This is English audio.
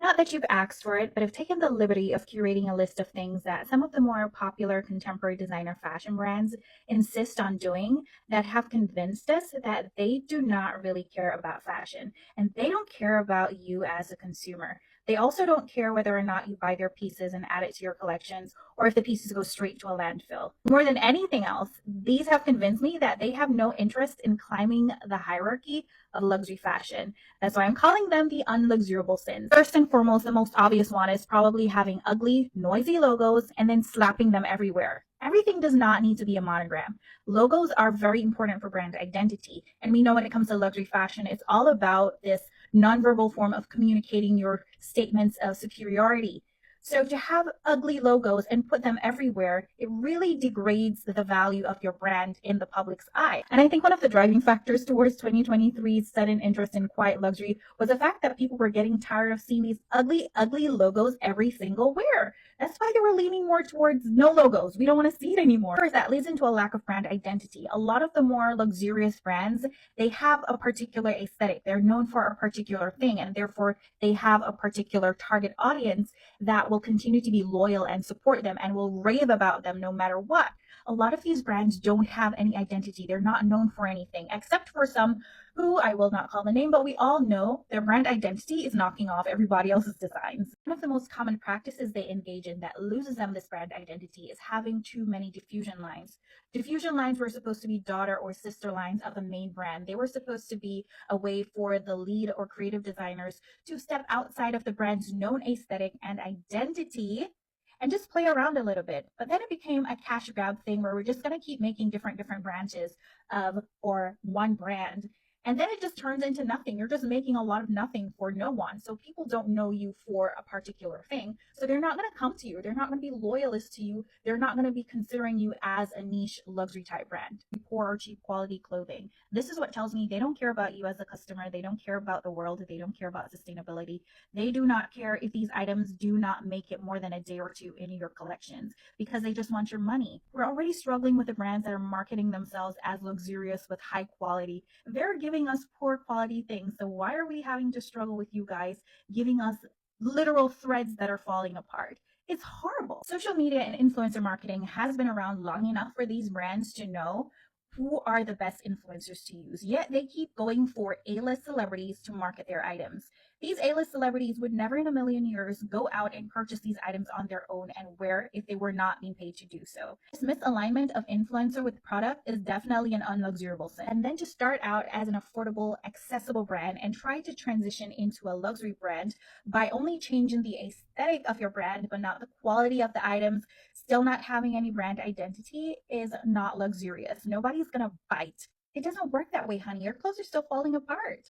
Not that you've asked for it, but have taken the liberty of curating a list of things that some of the more popular contemporary designer fashion brands insist on doing that have convinced us that they do not really care about fashion and they don't care about you as a consumer. They also don't care whether or not you buy their pieces and add it to your collections or if the pieces go straight to a landfill. More than anything else, these have convinced me that they have no interest in climbing the hierarchy of luxury fashion. That's why I'm calling them the unluxuriable sins. First and foremost, the most obvious one is probably having ugly, noisy logos and then slapping them everywhere. Everything does not need to be a monogram. Logos are very important for brand identity. And we know when it comes to luxury fashion, it's all about this nonverbal form of communicating your statements of superiority. So to have ugly logos and put them everywhere, it really degrades the value of your brand in the public's eye. And I think one of the driving factors towards 2023's sudden interest in quiet luxury was the fact that people were getting tired of seeing these ugly, ugly logos every single wear. That's why they were leaning more towards no logos. We don't want to see it anymore. Of course, that leads into a lack of brand identity. A lot of the more luxurious brands, they have a particular aesthetic. They're known for a particular thing, and therefore they have a particular target audience that will continue to be loyal and support them and will rave about them no matter what. A lot of these brands don't have any identity. They're not known for anything, except for some who I will not call the name, but we all know their brand identity is knocking off everybody else's designs. One of the most common practices they engage in that loses them this brand identity is having too many diffusion lines. Diffusion lines were supposed to be daughter or sister lines of the main brand. They were supposed to be a way for the lead or creative designers to step outside of the brand's known aesthetic and identity and just play around a little bit. But then it became a cash grab thing where we're just going to keep making different branches of or one brand. And then it just turns into nothing. You're just making a lot of nothing for no one. So people don't know you for a particular thing. So they're not going to come to you. They're not going to be loyalist to you. They're not going to be considering you as a niche luxury type brand. Poor or cheap quality clothing. This is what tells me they don't care about you as a customer. They don't care about the world. They don't care about sustainability. They do not care if these items do not make it more than a day or two in your collections because they just want your money. We're already struggling with the brands that are marketing themselves as luxurious with high quality. They're giving us poor quality things. So why are we having to struggle with you guys giving us literal threads that are falling apart? It's horrible. Social media and influencer marketing has been around long enough for these brands to know who are the best influencers to use. Yet they keep going for A-list celebrities to market their items. These A-list celebrities would never in a million years go out and purchase these items on their own and wear if they were not being paid to do so. This misalignment of influencer with product is definitely an unluxuriable sin. And then to start out as an affordable, accessible brand and try to transition into a luxury brand by only changing the aesthetic of your brand but not the quality of the items, still not having any brand identity is not luxurious. Nobody's gonna bite. It doesn't work that way, honey. Your clothes are still falling apart.